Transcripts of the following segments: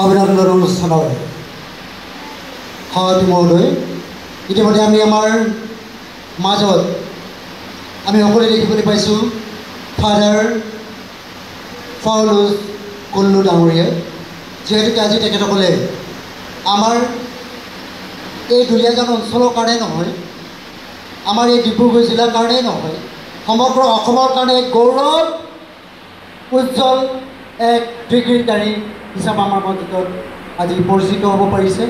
অভিনন্দন অনুষ্ঠানৰ সভাপতি মহোদয় ইতিমধ্যে আমি আমাৰ মাজত আমি সকলোৱে দেখিবলৈ পাইছোঁ ফাদাৰ পাউলুছ কুল্লু ডাঙৰীয়া যিহেতুকে আজি তেখেতসকলে আমাৰ এই দুলীয়াজান অঞ্চলৰ কাৰণে নহয় আমাৰ এই ডিব্ৰুগড় জিলাৰ কাৰণেই নহয় সমগ্ৰ অসমৰ কাৰণে গৌৰৱ উজ্জ্বল এক ডিগ্ৰীধাৰী হিচাপে আমাৰ মাজত আজি পৰিচিত হ'ব পাৰিছে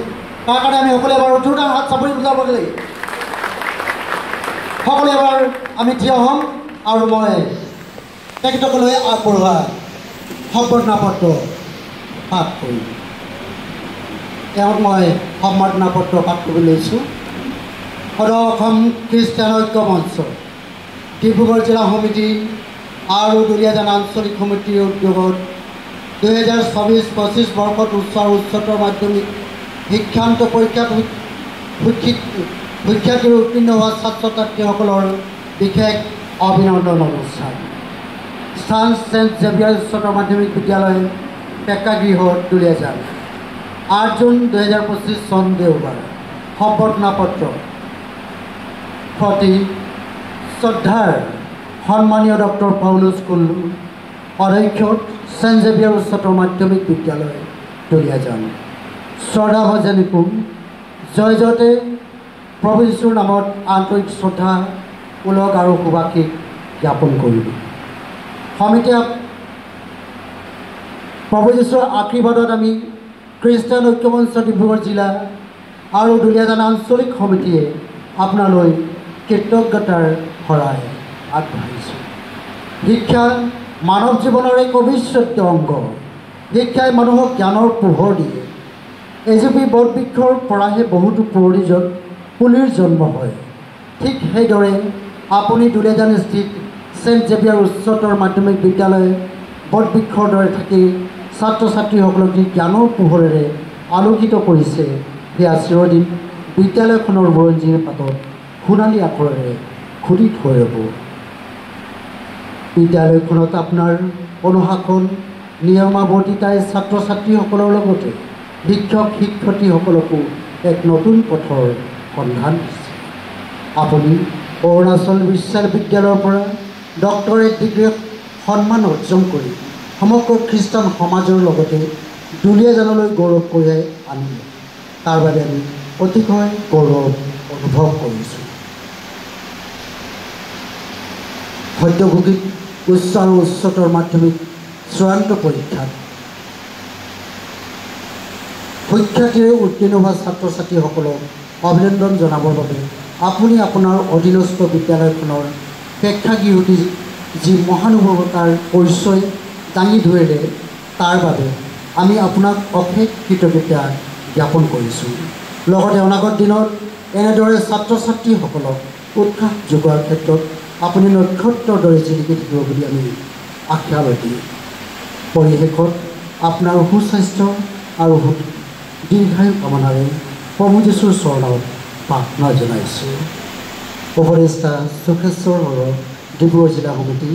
তাৰ কাৰণে আমি সকলোৱে এবাৰ উঠোঁ হাত চাপৰি বুজাব লাগিব সকলোৱে এবাৰ আমি থিয় হ'ম আৰু মই তেখেতসকললৈ আগবঢ়োৱা সম্বৰ্ধনা পত্ৰ পাঠ কৰিম তেওঁক মই সম্বৰ্ধনা পত্ৰ পাঠ কৰিবলৈ লৈছোঁ সদৌ অসম খ্ৰীষ্টান ঐক্য মঞ্চ ডিব্ৰুগড় জিলা সমিতি আৰু দুলীয়াজান আঞ্চলিক সমিতিৰ উদ্যোগত 2024-25 বৰ্ষত উচ্চ আৰু উচ্চতৰ মাধ্যমিক শিক্ষান্ত পৰীক্ষাত শিক্ষাৰ্থীৰ উত্তীৰ্ণ হোৱা ছাত্ৰ ছাত্ৰীসকলৰ বিশেষ অভিনন্দন অনুষ্ঠান স্থান ছেণ্ট জেভিয়াৰ উচ্চতৰ মাধ্যমিক বিদ্যালয় প্ৰেক্ষাগৃহ দুলীয়াজান 8 জুন 2025 চন দেওবাৰ সম্বৰ্ধনা পত্ৰ প্ৰতি শ্ৰদ্ধাৰ সন্মানীয় ডক্টৰ পাউলুছ কুল্লু অধ্যক্ষ ছেণ্ট জেভিয়াৰ উচ্চতৰ মাধ্যমিক বিদ্যালয় দুলীয়াজান শ্ৰদ্ধা ভজনিকুম জয় জয়তে প্ৰভু যীশুৰ নামত আন্তৰিক শ্ৰদ্ধা পুলক আৰু সুবাসিক জ্ঞাপন কৰিলোঁ সমিতিয়ে প্ৰভু যীশুৰ আশীৰ্বাদত আমি খ্ৰীষ্টান ঐক্য মঞ্চ ডিব্ৰুগড় জিলা আৰু দুলীয়াজান আঞ্চলিক সমিতিয়ে আপোনালৈ কৃতজ্ঞতাৰ শৰাই আগবাঢ়িছোঁ শিক্ষা মানৱ জীৱনৰ এক অবিচ্ছেদ্য অংগ শিক্ষাই মানুহক জ্ঞানৰ পোহৰ দিয়ে এজোপি বটবৃক্ষৰ পৰাহে বহুতো পুলিৰ জন্ম হয় ঠিক সেইদৰে আপুনি দুলীয়াজান স্থিত ছেণ্ট জেভিয়াৰ উচ্চতৰ মাধ্যমিক বিদ্যালয় বটবৃক্ষৰ দৰে থাকি ছাত্ৰ ছাত্ৰীসকলক যি জ্ঞানৰ পোহৰেৰে আলোকিত কৰিছে সেয়া চিৰদিন বিদ্যালয়খনৰ বুৰঞ্জীৰ পাতত সোণালী আখৰেৰে খুলি থৈ ৰ'ব বিদ্যালয়খনত আপোনাৰ অনুশাসন নিয়মাৱৰ্তিতাই ছাত্ৰ ছাত্ৰীসকলৰ লগতে শিক্ষক শিক্ষয়িত্ৰীসকলকো এক নতুন পথৰ সন্ধান দিছে আপুনি অৰুণাচল বিশ্ববিদ্যালয়ৰ পৰা ডক্টৰেট ডিগ্ৰী সন্মান অৰ্জন কৰি সমগ্ৰ খ্ৰীষ্টান সমাজৰ লগতে দুলীয়াজানলৈ গৌৰৱ কঢ়িয়াই আনিলে তাৰ বাবে আমি অতিশয় গৌৰৱ অনুভৱ কৰিছোঁ সদ্যভোগীত উচ্চ আৰু উচ্চতৰ মাধ্যমিক চূড়ান্ত পৰীক্ষাত শিক্ষাৰ্থীৰে উত্তীৰ্ণ হোৱা ছাত্ৰ ছাত্ৰীসকলক অভিনন্দন জনাবৰ বাবে আপুনি আপোনাৰ অধীনস্থ বিদ্যালয়খনৰ প্ৰেক্ষাগৃহটি যি মহানুভৱতাৰ পৰিচয় দাঙি ধৰিলে তাৰ বাবে আমি আপোনাক অশেষ কৃতজ্ঞতা জ্ঞাপন কৰিছোঁ লগতে অনাগত দিনত এনেদৰে ছাত্ৰ ছাত্ৰীসকলক উৎসাহ যোগোৱাৰ ক্ষেত্ৰত আপুনি নক্ষত্ৰৰ দৰে জিলিকি থাকিব বুলি আমি আশাবাদী পৰিশেষত আপোনাৰ সুস্বাস্থ্য আৰু দীৰ্ঘায়ু কামনাৰে প্ৰভু যীশুৰ চৰণত প্ৰাৰ্থনা জনাইছোঁ উপদেষ্টা সুখেশ্বৰ হৰ ডিব্ৰুগড় জিলা সমিতি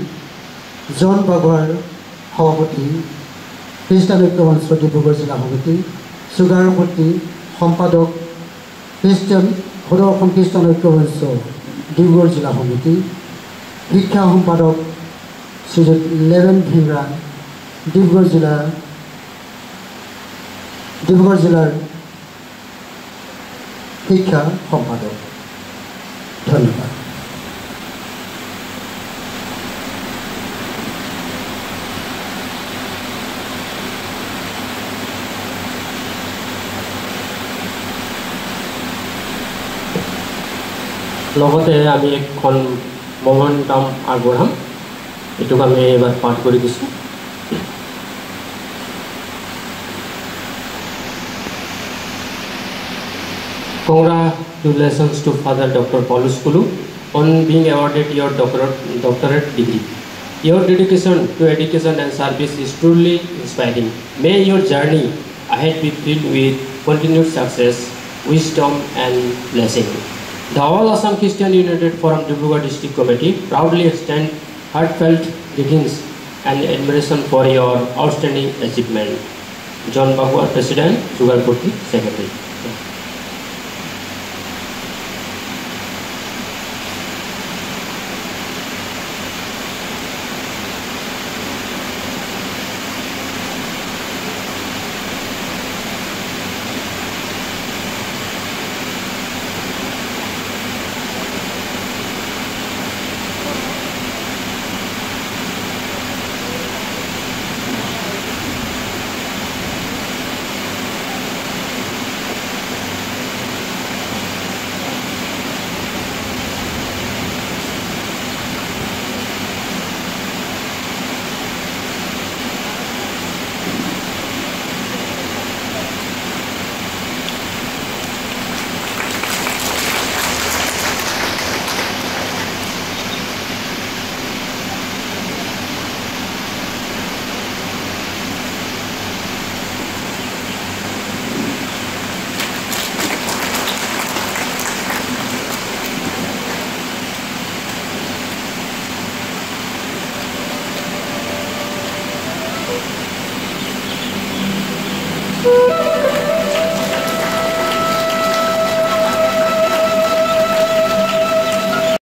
জন বাগোৱাৰ সভাপতি খ্ৰীষ্টান ঐক্য মঞ্চ ডিব্ৰুগড় জিলা সমিতি চুগাৰপতি সম্পাদক সদৌ অসম খ্ৰীষ্টান ঐক্য মঞ্চ ডিব্ৰুগড় জিলা সমিতি শিক্ষা সম্পাদক শ্ৰীযুত লেভেন ভিংৰা ডিব্ৰুগড় জিলাৰ শিক্ষা সম্পাদক ধন্যবাদ লগতে আমি এখন মমেণ্টাম আগবঢ়াম এইটোক আমি এবাৰ পাঠ কৰি দিছোঁ Congratulations to Father Dr. Paulus Kullu on being awarded your doctorate degree. Your dedication to education and service is truly inspiring. May your journey ahead be filled with continued success, wisdom and blessing. The All Assam Christian United Forum Dibrugarh District Committee proudly extend heartfelt greetings and admiration for your outstanding achievement. John Bagua, President, Jugalpurti Secretary.